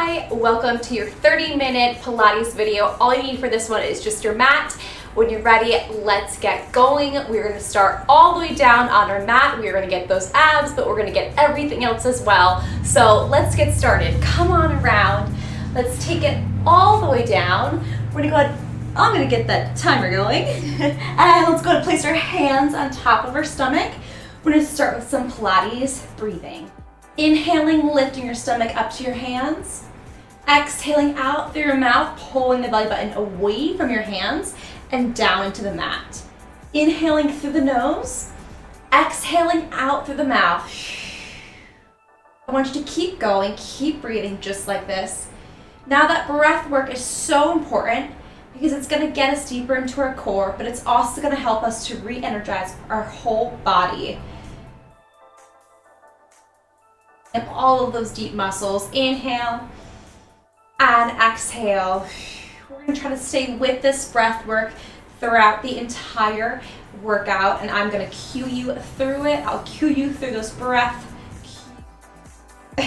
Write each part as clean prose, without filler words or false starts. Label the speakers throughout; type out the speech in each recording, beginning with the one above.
Speaker 1: Hi, welcome to your 30-minute Pilates video. All you need for this one is just your mat. When you're ready, let's get going. We're going to start all the way down on our mat. We're going to get those abs, but we're going to get everything else as well. So let's get started. Come on around. Let's take it all the way down. We're going to go ahead. I'm going to get that timer going. And let's go ahead and place our hands on top of our stomach. We're going to start with some Pilates breathing. Inhaling, lifting your stomach up to your hands. Exhaling out through your mouth, pulling the belly button away from your hands and down into the mat. Inhaling through the nose, exhaling out through the mouth. I want you to keep going, keep breathing just like this. Now that breath work is so important because it's going to get us deeper into our core, but it's also going to help us to re-energize our whole body. And all of those deep muscles. Inhale and exhale. We're going to try to stay with this breath work throughout the entire workout, and I'm going to cue you through it. I'll cue you through those breaths. Go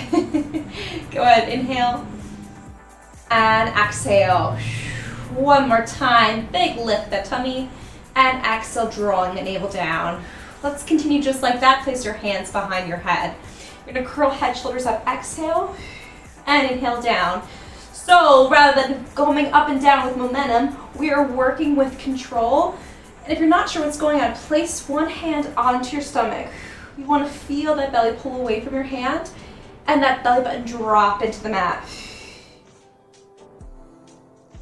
Speaker 1: ahead, inhale and exhale. One more time, big lift the tummy, and exhale, drawing the navel down. Let's continue just like that. Place your hands behind your head. You're going to curl head, shoulders up, exhale, and inhale down. So rather than going up and down with momentum, we are working with control. And if you're not sure what's going on, place one hand onto your stomach. You want to feel that belly pull away from your hand and that belly button drop into the mat.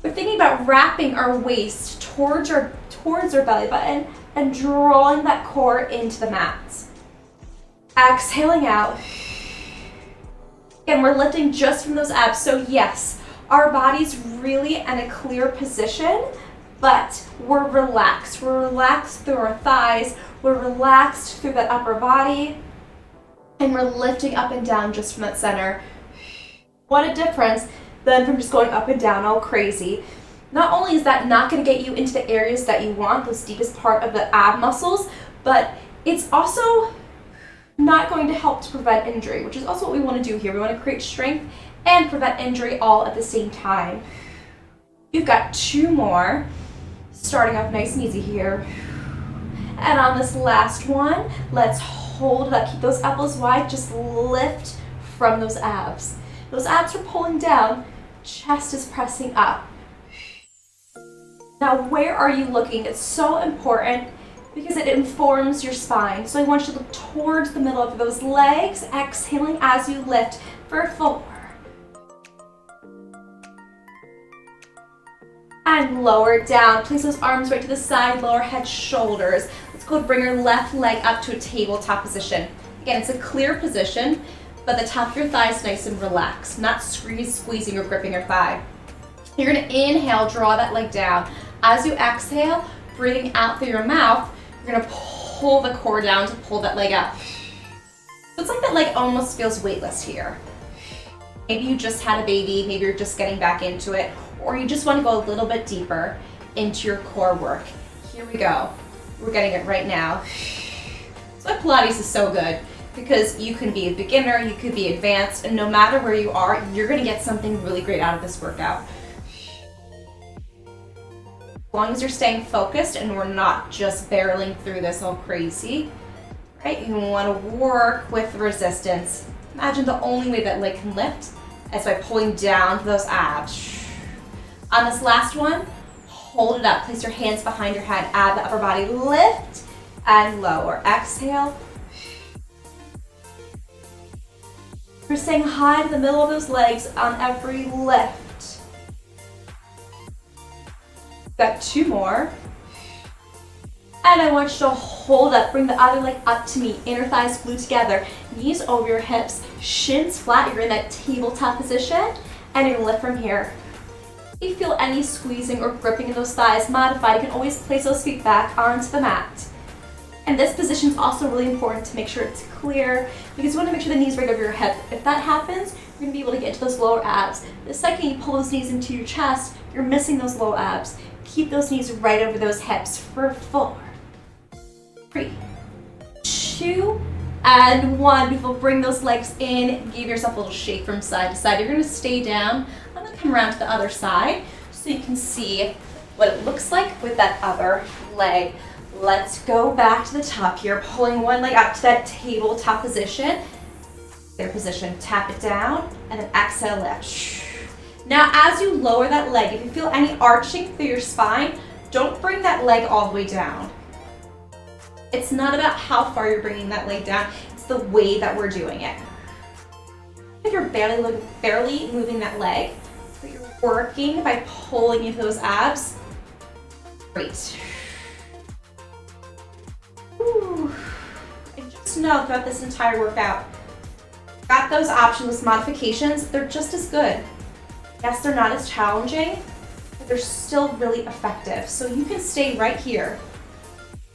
Speaker 1: We're thinking about wrapping our waist towards our belly button and drawing that core into the mat. Exhaling out. And we're lifting just from those abs. So yes, our body's really in a clear position, but we're relaxed. We're relaxed through our thighs. We're relaxed through that upper body. And we're lifting up and down just from that center. What a difference than from just going up and down all crazy. Not only is that not going to get you into the areas that you want, those deepest part of the ab muscles, but it's also not going to help to prevent injury, which is also what we want to do here. We want to create strength and prevent injury all at the same time. You've got two more, starting off nice and easy here. And on this last one, let's hold it up. Keep those elbows wide. Just lift from those abs. Those abs are pulling down. Chest is pressing up. Now, where are you looking? It's so important because it informs your spine. So I want you to look towards the middle of those legs, exhaling as you lift for 4. And lower down. Place those arms right to the side, lower head, shoulders. Let's go bring your left leg up to a tabletop position. Again, it's a clear position, but the top of your thigh is nice and relaxed, not squeezing or gripping your thigh. You're gonna inhale, draw that leg down. As you exhale, breathing out through your mouth, you're gonna pull the core down to pull that leg up. So it's like that leg almost feels weightless here. Maybe you just had a baby, maybe you're just getting back into it, or you just wanna go a little bit deeper into your core work. Here we go. We're getting it right now. So Pilates is so good because you can be a beginner, you could be advanced, and no matter where you are, you're gonna get something really great out of this workout. As long as you're staying focused and we're not just barreling through this all crazy, right? You want to work with resistance. Imagine the only way that leg can lift is by pulling down those abs. On this last one, hold it up. Place your hands behind your head. Add the upper body. Lift and lower. Exhale. We're staying high to the middle of those legs on every lift. Got 2 more. And I want you to hold up. Bring the other leg up to me. Inner thighs glued together. Knees over your hips. Shins flat. You're in that tabletop position. And you're going to lift from here. If you feel any squeezing or gripping in those thighs, modify. You can always place those feet back onto the mat. And this position is also really important to make sure it's clear because you want to make sure the knees right over your hip. If that happens, you're going to be able to get into those lower abs. The second you pull those knees into your chest, you're missing those low abs. Keep those knees right over those hips for 4, 3, 2, and 1. Beautiful. Bring those legs in. Give yourself a little shake from side to side. You're going to stay down. I'm going to come around to the other side so you can see what it looks like with that other leg. Let's go back to the top here, pulling one leg up to that tabletop position. Their position, tap it down, and then exhale, lift. Now, as you lower that leg, if you feel any arching through your spine, don't bring that leg all the way down. It's not about how far you're bringing that leg down, it's the way that we're doing it. If you're barely moving that leg, but you're working by pulling into those abs, great. Whew. And just know throughout this entire workout, got those options, those modifications, they're just as good. Yes, they're not as challenging, but they're still really effective. So you can stay right here.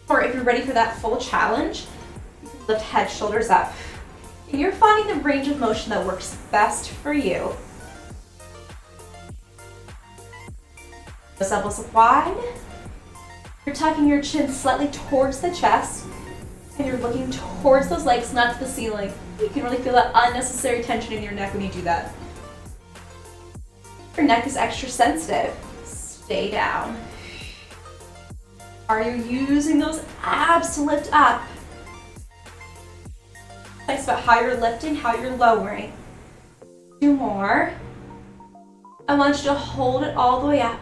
Speaker 1: Or if you're ready for that full challenge, you can lift head, shoulders up. And you're finding the range of motion that works best for you. Those elbows up wide. You're tucking your chin slightly towards the chest, and you're looking towards those legs, not to the ceiling. You can really feel that unnecessary tension in your neck when you do that. Your neck is extra sensitive. Stay down. Are you using those abs to lift up? It's about how you're lifting, how you're lowering. 2 more. I want you to hold it all the way up.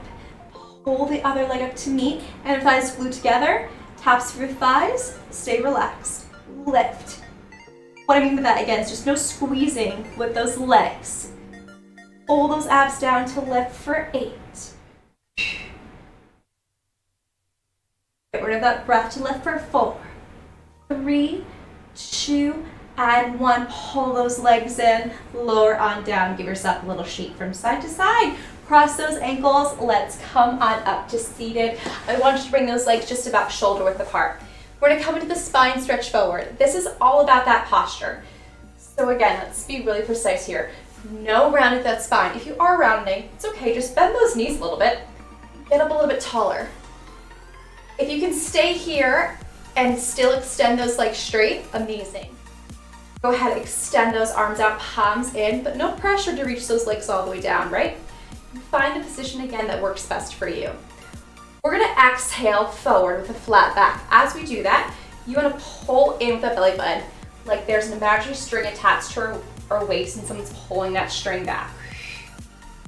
Speaker 1: Hold the other leg up to meet, and thighs glued together. Taps for your thighs. Stay relaxed. Lift. What I mean by that, again, is just no squeezing with those legs. Hold those abs down to lift for 8. Get rid of that breath to lift for 4, 3, 2, and 1. Pull those legs in, lower on down. Give yourself a little shake from side to side. Cross those ankles. Let's come on up to seated. I want you to bring those legs just about shoulder width apart. We're gonna come into the spine stretch forward. This is all about that posture. So again, let's be really precise here. No rounding that spine. If you are rounding, it's okay. Just bend those knees a little bit. Get up a little bit taller. If you can stay here and still extend those legs straight, amazing. Go ahead, extend those arms out, palms in, but no pressure to reach those legs all the way down, right? Find the position again that works best for you. We're gonna exhale forward with a flat back. As we do that, you wanna pull in with the belly button, like there's an imaginary string attached to our waist and someone's pulling that string back.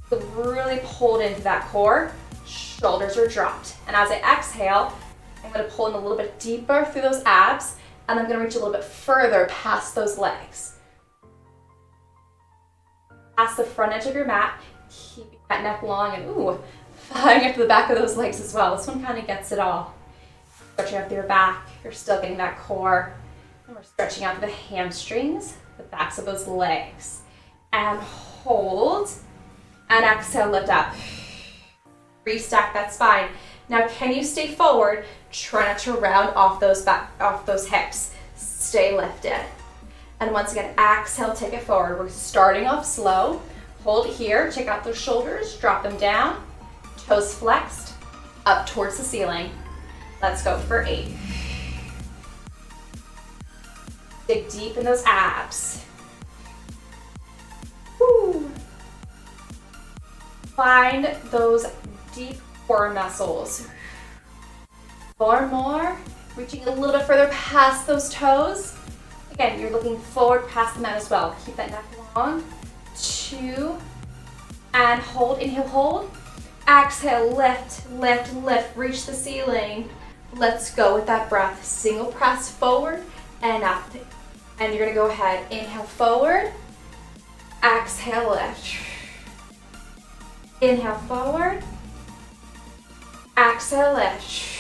Speaker 1: So really pull it into that core, shoulders are dropped. And as I exhale, I'm gonna pull in a little bit deeper through those abs, and I'm gonna reach a little bit further past those legs. Past the front edge of your mat, keeping that neck long and flying up to the back of those legs as well. This one kind of gets it all. Stretching up through your back, you're still getting that core. And we're stretching out to the hamstrings, the backs of those legs. And hold, and exhale, lift up. Restack that spine. Now can you stay forward? Try not to round off those hips. Stay lifted. And once again, exhale, take it forward. We're starting off slow. Hold it here, check out those shoulders, drop them down. Toes flexed, up towards the ceiling. Let's go for 8. Dig deep in those abs. Woo. Find those deep core muscles. 4 more, reaching a little bit further past those toes. Again, you're looking forward past the mat as well. Keep that neck long. 2, and hold, inhale, hold. Exhale, lift, lift, lift, reach the ceiling. Let's go with that breath. Single press forward and up. And you're gonna go ahead, inhale forward, exhale, lift. Inhale forward, exhale, lift.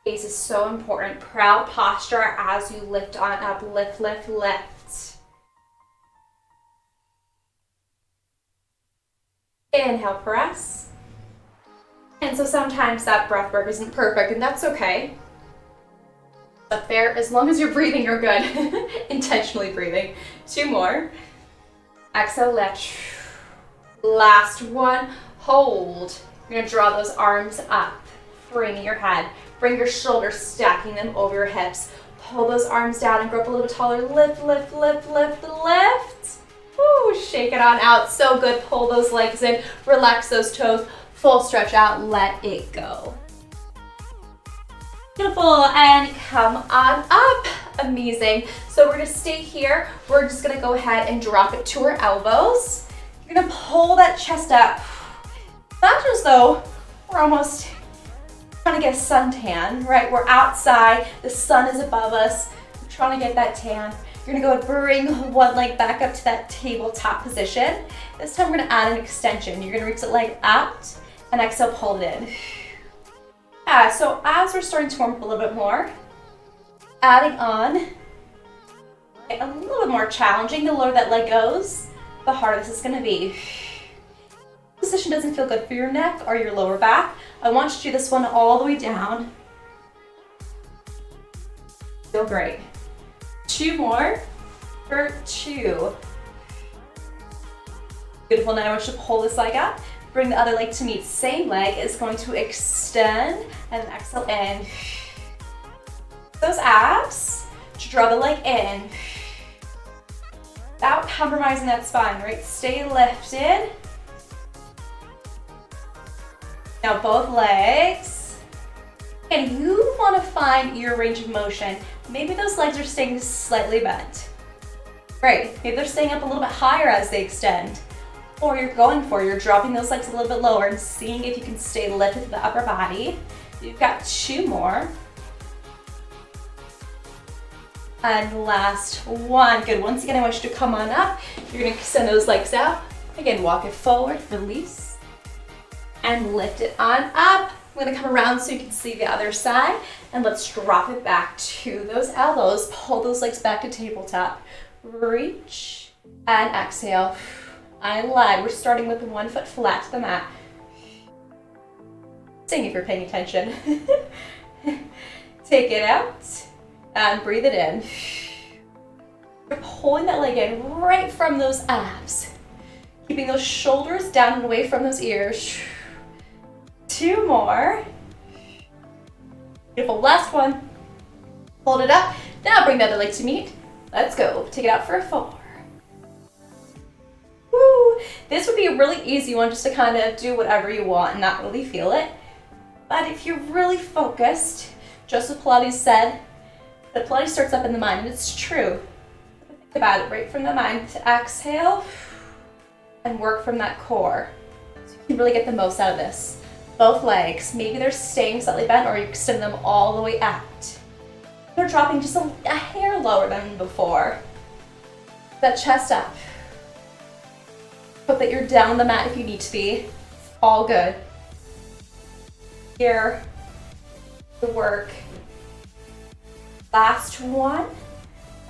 Speaker 1: Base is so important. Proud posture as you lift on up, lift, lift, lift. Inhale, press. And so sometimes that breath work isn't perfect, and that's okay. Up there, as long as you're breathing, you're good. Intentionally breathing. 2 more. Exhale, lift. Last one, hold. You're gonna draw those arms up, framing your head. Bring your shoulders, stacking them over your hips. Pull those arms down and grow up a little bit taller. Lift, lift, lift, lift, lift. Woo, shake it on out. So good. Pull those legs in, relax those toes, full stretch out, let it go. Beautiful, and come on up. Amazing. So we're gonna stay here. We're just gonna go ahead and drop it to our elbows. You're gonna pull that chest up. Not as though we're almost trying to get a suntan, right? We're outside, the sun is above us. We're trying to get that tan. You're gonna go and bring one leg back up to that tabletop position. This time we're gonna add an extension. You're gonna reach the leg out and exhale, pull it in. Yeah, so as we're starting to warm up a little bit more, adding on a little bit more challenging. The lower that leg goes, the harder this is gonna be. Position doesn't feel good for your neck or your lower back. I want you to do this one all the way down. Feel great. 2 more for 2. Beautiful, now I want you to pull this leg up. Bring the other leg to meet. Same leg is going to extend and then exhale in. Those abs, to draw the leg in. Without compromising that spine, right? Stay lifted. Now both legs. And you want to find your range of motion. Maybe those legs are staying slightly bent. Right, maybe they're staying up a little bit higher as they extend. Or you're dropping those legs a little bit lower and seeing if you can stay lifted to the upper body. You've got 2 more. And last one. Good. Once again, I want you to come on up. You're going to extend those legs out. Again, walk it forward, release, and lift it on up. I'm going to come around so you can see the other side. And let's drop it back to those elbows. Pull those legs back to tabletop. Reach and exhale. I lied. We're starting with 1 foot flat to the mat. Sing if you're paying attention. Take it out and breathe it in. You're pulling that leg in right from those abs. Keeping those shoulders down and away from those ears. 2 more. Beautiful. Last one. Hold it up. Now bring the other leg to meet. Let's go. Take it out for a 4. Woo. This would be a really easy one just to kind of do whatever you want and not really feel it. But if you're really focused, just as Pilates said, the Pilates starts up in the mind, and it's true. Think about it, right from the mind to exhale and work from that core. So you can really get the most out of this. Both legs, maybe they're staying slightly bent or you extend them all the way out. They're dropping just a hair lower than before. That chest up. Hope that you're down on the mat if you need to be. It's all good. Here, the work. Last one,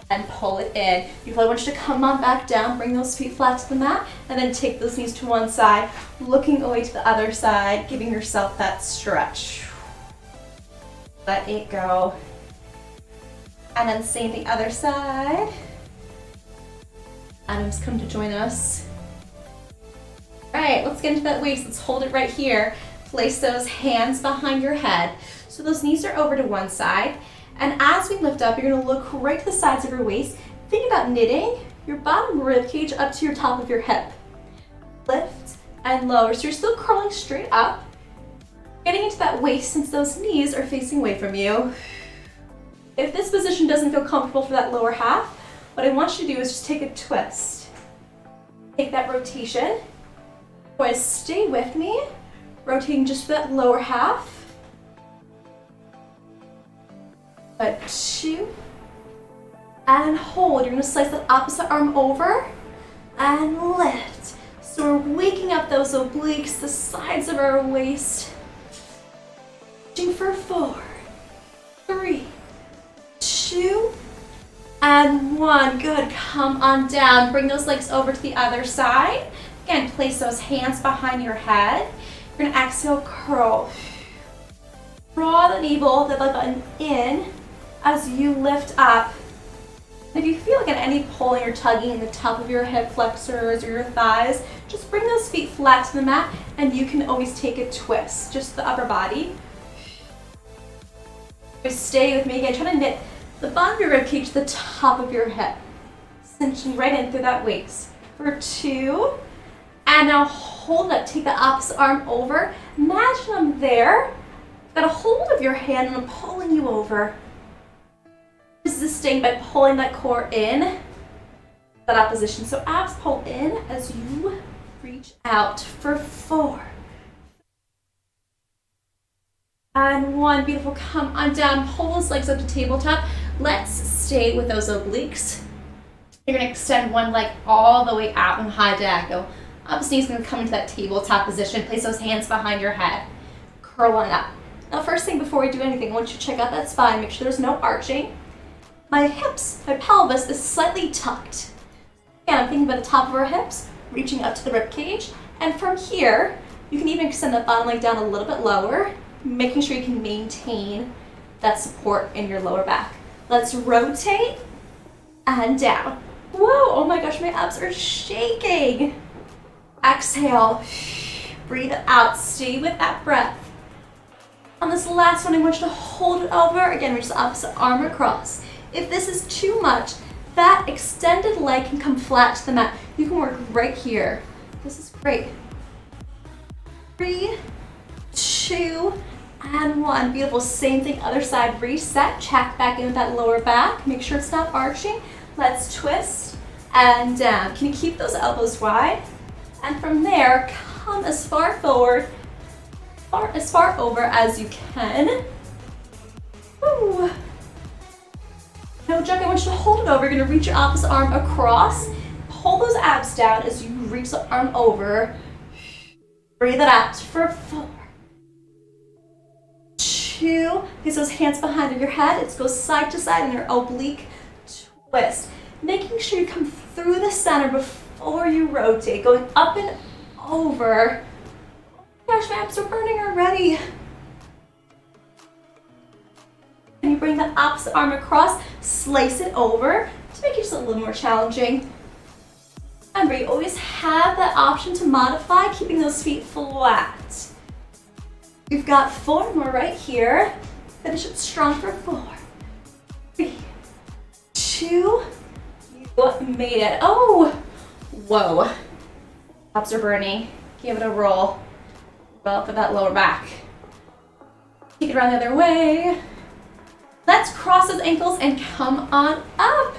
Speaker 1: and pull it in. I want you to come on back down, bring those feet flat to the mat, and then take those knees to one side, looking away to the other side, giving yourself that stretch. Let it go. And then same the other side. Adam's come to join us. All right, let's get into that waist. Let's hold it right here. Place those hands behind your head. So those knees are over to one side. And as we lift up, you're gonna look right to the sides of your waist. Think about knitting your bottom rib cage up to your top of your hip. Lift and lower. So you're still curling straight up. Getting into that waist since those knees are facing away from you. If this position doesn't feel comfortable for that lower half, what I want you to do is just take a twist. Take that rotation. Boys, stay with me. Rotating just for that lower half. But 2, and hold. You're gonna slice that opposite arm over and lift. So we're waking up those obliques, the sides of our waist. Reaching for 4, 3, 2, and 1. Good, come on down. Bring those legs over to the other side. Again, place those hands behind your head. You're gonna exhale, curl. Draw the navel, the belly button in as you lift up. And if you feel like at any pulling or tugging in the top of your hip flexors or your thighs, just bring those feet flat to the mat and you can always take a twist, just the upper body. Just stay with me again, try to knit the bottom of your rib cage to the top of your hip. Cinching right in through that waist. For 2. And now hold up. Take the opposite arm over. Imagine I'm there. Got a hold of your hand and I'm pulling you over. Resisting by pulling that core in. That opposition. So abs pull in as you reach out for 4. And 1. Beautiful. Come on down. Pull those legs up to tabletop. Let's stay with those obliques. You're going to extend one leg all the way out in high diagonal. Opposite knee is going to come into that tabletop position. Place those hands behind your head. Curl on up. Now, first thing before we do anything, I want you to check out that spine. Make sure there's no arching. My hips, my pelvis is slightly tucked. Again, I'm thinking about the top of our hips, reaching up to the rib cage. And from here, you can even extend that bottom leg down a little bit lower, making sure you can maintain that support in your lower back. Let's rotate and down. Whoa, oh my gosh, my abs are shaking. Exhale, breathe out, stay with that breath. On this last one, I want you to hold it over. Again, reach the opposite arm across. If this is too much, that extended leg can come flat to the mat. You can work right here. This is great. 3, 2, and 1. Beautiful, same thing, other side, reset, check back in with that lower back. Make sure it's not arching. Let's twist and down. Can you keep those elbows wide? And from there, come as far forward, as far over as you can. Woo. No joke, I want you to hold it over. You're gonna reach your opposite arm across. Pull those abs down as you reach the arm over. Breathe it out for 4, 2, place those hands behind your head. It goes side to side in your oblique twist. Making sure you come through the center before you rotate, going up and over. Oh my gosh, my abs are burning already. And you bring the opposite arm across, slice it over to make it just a little more challenging. Remember, you always have that option to modify, keeping those feet flat. We've got 4 more right here. Finish it strong for 4, 3, 2, you made it. Oh, whoa. Abs are burning. Give it a roll. Well for that lower back. Take it around the other way. Let's cross those ankles and come on up.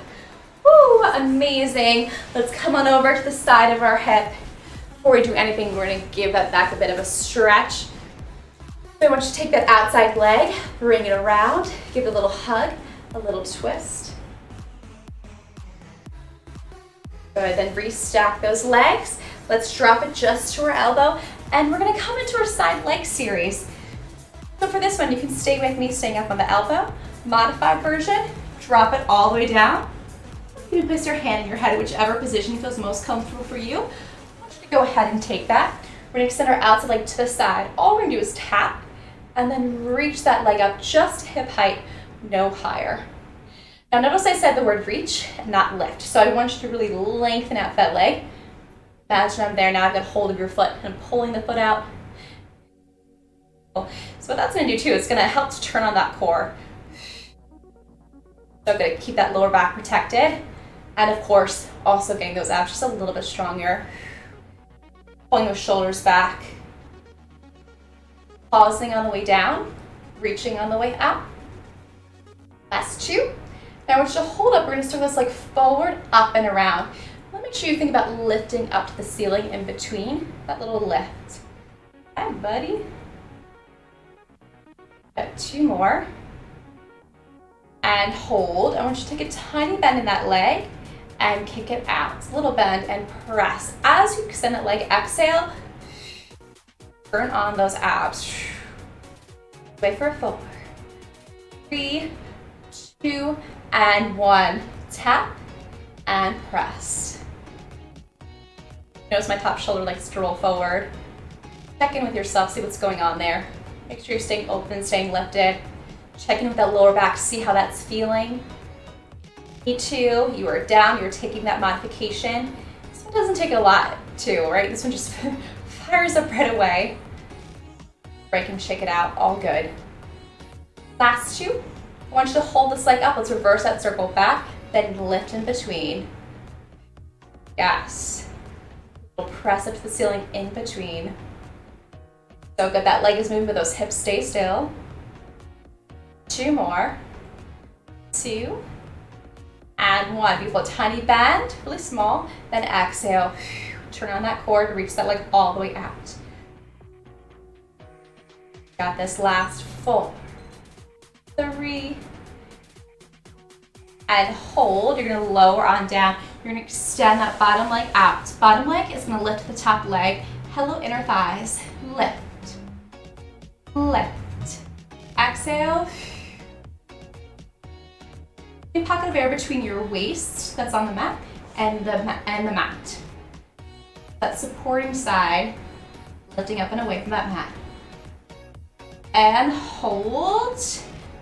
Speaker 1: Woo, amazing. Let's come on over to the side of our hip. Before we do anything, we're gonna give that back a bit of a stretch. So I want you to take that outside leg, bring it around, give it a little hug, a little twist. Good, then restack those legs. Let's drop it just to our elbow, and we're gonna come into our side leg series. So for this one, you can stay with me, staying up on the elbow. Modified version, drop it all the way down. You can place your hand in your head, whichever position feels most comfortable for you. I want you to go ahead and take that. We're gonna extend our outside leg to the side. All we're gonna do is tap, and then reach that leg up just hip height, no higher. Now notice I said the word reach, not lift. So I want you to really lengthen out that leg. Imagine I'm there now, I've got hold of your foot and I'm pulling the foot out. So what that's gonna do too, it's gonna help to turn on that core. So I'm gonna keep that lower back protected. And of course, also getting those abs just a little bit stronger. Pulling those shoulders back. Pausing on the way down, reaching on the way up. Last 2. Now I want you to hold up. We're going to start this leg forward, up and around. Let me make sure you think about lifting up to the ceiling in between. That little lift. Hi, buddy. Got 2 more. And hold. I want you to take a tiny bend in that leg and kick it out. It's a little bend and press. As you extend that leg, exhale. Turn on those abs. Wait for 4, 3, 2, and 1. Tap and press. Notice my top shoulder likes to roll forward. Check in with yourself, see what's going on there. Make sure you're staying open, staying lifted. Check in with that lower back, see how that's feeling. Me too, you are down, you're taking that modification. This one doesn't take a lot too, right? This one just fires up right away. Break and shake it out, all good. Last 2. I want you to hold this leg up. Let's reverse that circle back, then lift in between. Yes. We'll press up to the ceiling in between. So good, that leg is moving, but those hips stay still. 2 more. 2. And 1. Beautiful, tiny bend, really small. Then exhale, turn on that cord, reach that leg all the way out. Got this, last 4, 3, and hold. You're gonna lower on down. You're gonna extend that bottom leg out. Bottom leg is gonna lift the top leg. Hello, inner thighs. Lift, lift. Exhale. A pocket of air between your waist that's on the mat and the mat. That supporting side, lifting up and away from that mat. And hold.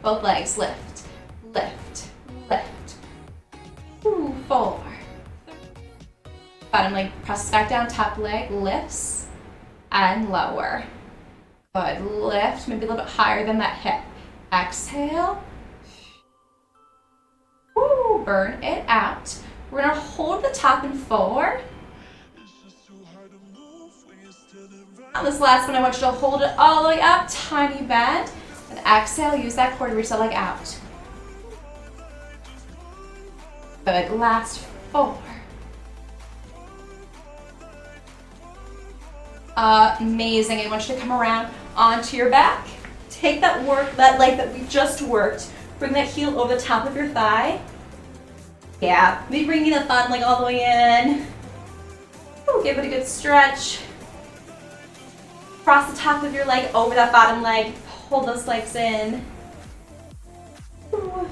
Speaker 1: Both legs lift, lift, lift. 2, 4. Bottom leg presses back down, top leg lifts and lower. Good, lift, maybe a little bit higher than that hip. Exhale. Woo, burn it out. We're gonna hold the top and forward. On this last one, I want you to hold it all the way up, tiny bend. And exhale, use that cord to reach that leg out. Good, last 4. Amazing, I want you to come around onto your back. Take that leg that we just worked, bring that heel over the top of your thigh. Yeah, maybe bringing the thumb leg all the way in. Ooh, give it a good stretch. Cross the top of your leg over that bottom leg. Hold those legs in. Ooh.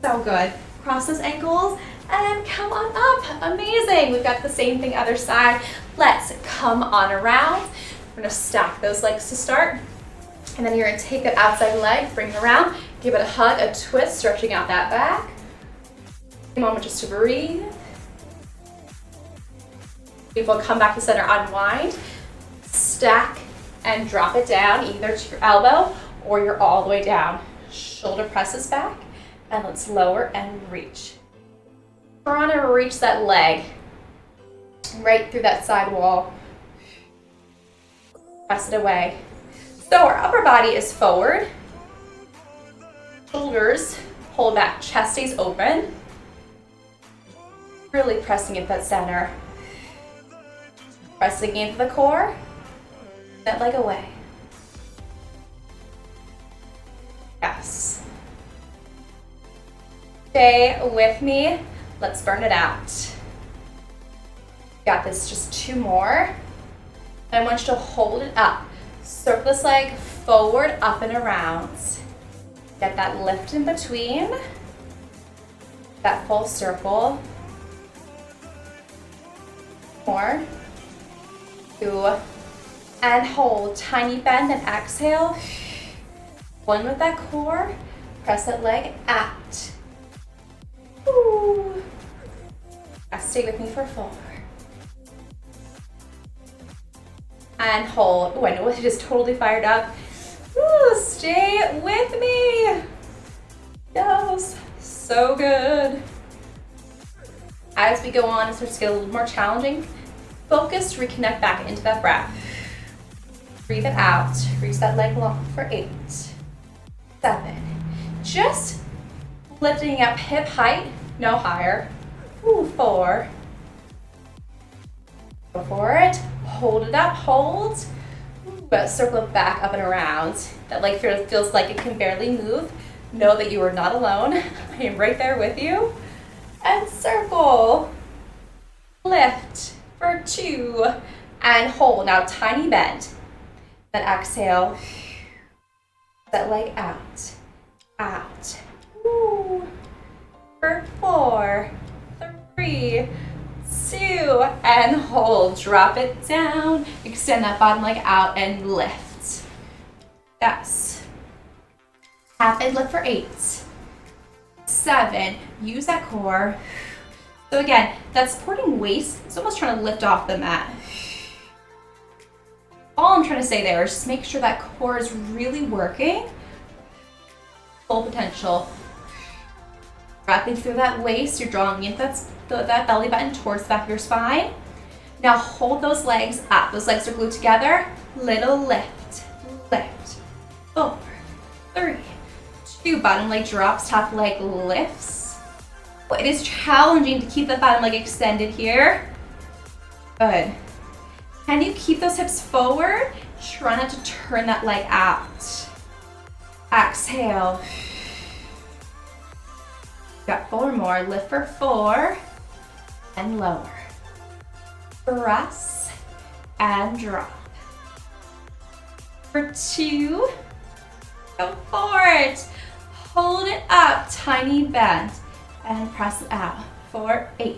Speaker 1: So good. Cross those ankles and come on up. Amazing. We've got the same thing other side. Let's come on around. We're gonna stack those legs to start. And then you're gonna take that outside leg, bring it around, give it a hug, a twist, stretching out that back. A moment just to breathe. Beautiful, come back to center, unwind, stack and drop it down either to your elbow or you're all the way down. Shoulder presses back and let's lower and reach. We're gonna reach that leg right through that side wall. Press it away. So our upper body is forward. Shoulders pull back, chest stays open. Really pressing into that center. Pressing into the core, that leg away. Yes. Stay with me. Let's burn it out. Got this, just 2 more. I want you to hold it up. Circle this leg forward, up and around. Get that lift in between. That full circle. More. 2, and hold, tiny bend and exhale. 1 with that core, press that leg out. Ooh. Stay with me for 4. And hold. Oh, I know I just totally fired up. Ooh, stay with me. Yes, so good. As we go on, it starts to get a little more challenging. Focus, reconnect back into that breath. Breathe it out. Reach that leg long for 8, 7. Just lifting up hip height, no higher. Ooh, 4. Go for it. Hold it up, hold. But circle it back up and around. That leg feels like it can barely move. Know that you are not alone. I am right there with you. And circle. Lift for 2 and hold. Now tiny bend. Then exhale. That leg out. Out. Ooh. For 4, 3, 2, and hold. Drop it down. Extend that bottom leg out and lift. Yes. Half and lift for 8, 7. Use that core. So again, that supporting waist is almost trying to lift off the mat. All I'm trying to say there is just make sure that core is really working. full potential. Wrapping through that waist, you're drawing into that belly button towards the back of your spine. Now hold those legs up. Those legs are glued together. Little lift, lift. 4, 3, 2. Bottom leg drops, top leg lifts. It is challenging to keep that bottom leg extended here. Good. Can you keep those hips forward? Try not to turn that leg out. Exhale. Got 4 more. Lift for 4 and lower. Press and drop. For 2, go for it. Hold it up, tiny bend, and press it out. For 8.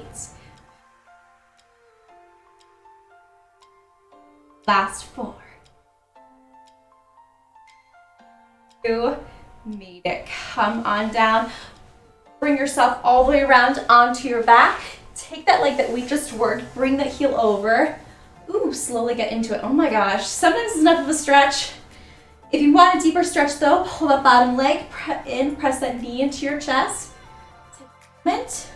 Speaker 1: Last 4. You made it. Come on down. Bring yourself all the way around onto your back. Take that leg that we just worked, bring that heel over. Ooh, slowly get into it. Oh my gosh, sometimes it's enough of a stretch. If you want a deeper stretch though, pull that bottom leg in, press that knee into your chest. Take a moment.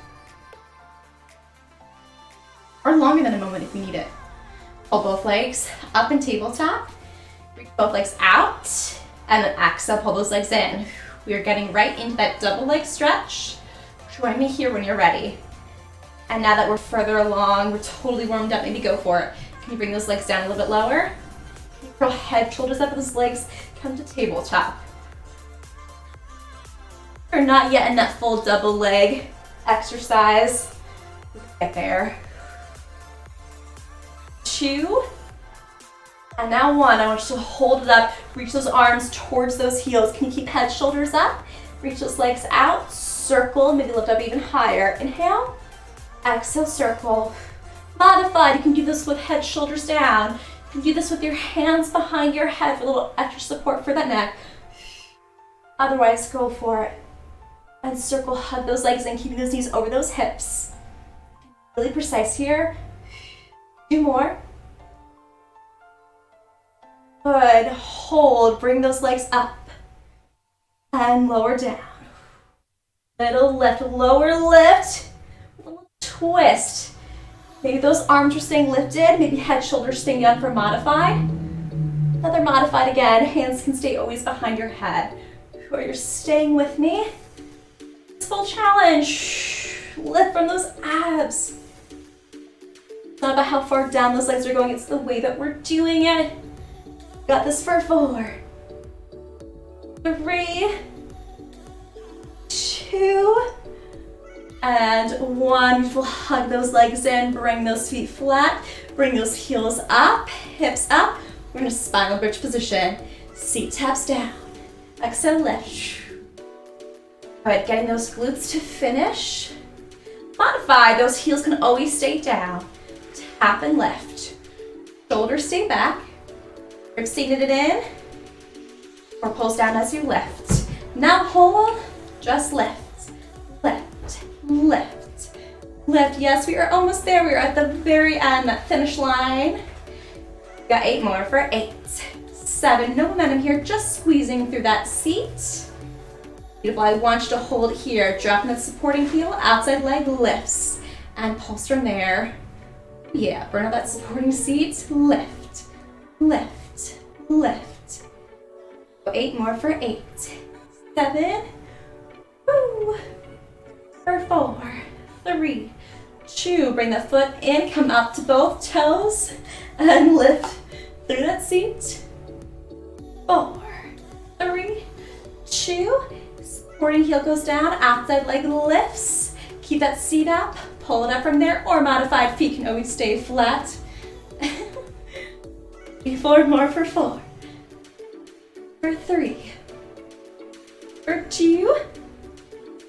Speaker 1: Or longer than a moment if you need it. Pull both legs up in tabletop. Reach both legs out. And then exhale, pull those legs in. We are getting right into that double leg stretch. Join me here when you're ready. And now that we're further along, we're totally warmed up, maybe go for it. Can you bring those legs down a little bit lower? Can you curl head, shoulders up, those legs come to tabletop. We're not yet in that full double leg exercise. Get there. 2. And now 1, I want you to hold it up, reach those arms towards those heels. Can you keep head, shoulders up? Reach those legs out, circle, maybe lift up even higher. Inhale, exhale, circle. Modified, you can do this with head, shoulders down. You can do this with your hands behind your head for a little extra support for that neck. Otherwise, go for it. And circle, hug those legs in, keeping those knees over those hips. Really precise here. 2 more. Good, hold, bring those legs up and lower down. Little lift, lower lift, little twist. Maybe those arms are staying lifted, maybe head, shoulders staying up for modified. Another modified again, hands can stay always behind your head. Or you're staying with me. It's full challenge. Lift from those abs. It's not about how far down those legs are going, it's the way that we're doing it. Got this for 4, 3, 2, and 1. We'll hug those legs in, bring those feet flat, bring those heels up, hips up. We're in a spinal bridge position. Seat taps down. Exhale, lift. All right, getting those glutes to finish. Modify, those heels can always stay down. Tap and lift. Shoulders stay back. Ribs stay knitted in, or pulls down as you lift. Now hold, just lift, lift, lift, lift. Yes, we are almost there. We are at the very end, that finish line. We got 8 more for 8, 7. No momentum here, just squeezing through that seat. Beautiful, I want you to hold here. Dropping that supporting heel, outside leg lifts, and pulse from there. Yeah, burn out that supporting seat, lift, lift. Lift. 8 more for 8, 7, woo, for 4, 3, 2. Bring that foot in, come up to both toes, and lift through that seat. 4, 3, 2. Supporting heel goes down, outside leg lifts. Keep that seat up, pull it up from there, or modified feet can always stay flat. 4 more for 4, for 3, for 2.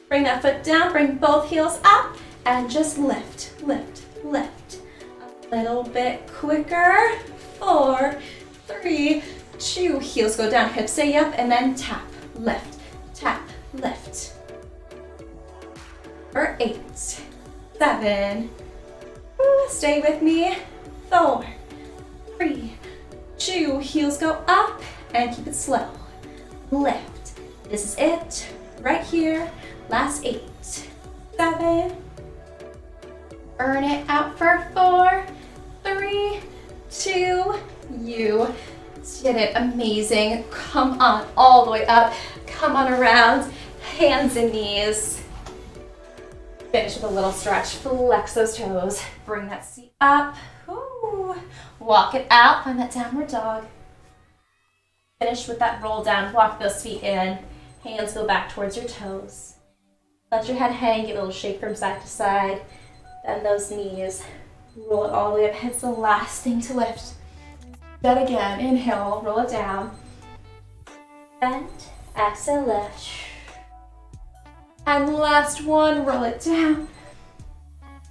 Speaker 1: Bring that foot down, bring both heels up, and just lift, lift, lift. A little bit quicker. 4, 3, 2. Heels go down, hips stay up, and then tap, lift, tap, lift. For 8, 7. Stay with me. 4, 3, 2. Heels go up and keep it slow. Lift, This is it, right here. Last 8, 7. Earn it out for 4, 3, 2. You did it. Amazing. Come on, all the way up. Come on around. Hands and knees. Finish with a little stretch. Flex those toes. Bring that seat up. Ooh. Walk it out. Find that downward dog. Finish with that roll down. Walk those feet in. Hands go back towards your toes. Let your head hang. Get a little shake from side to side. Bend those knees. Roll it all the way up. It's the last thing to lift. Then again, inhale, roll it down. Bend, exhale, lift. And last one, roll it down.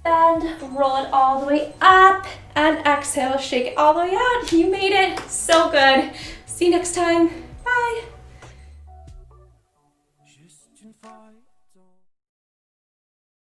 Speaker 1: Bend, roll it all the way up. And exhale, shake it all the way out. You made it. So good. See you next time.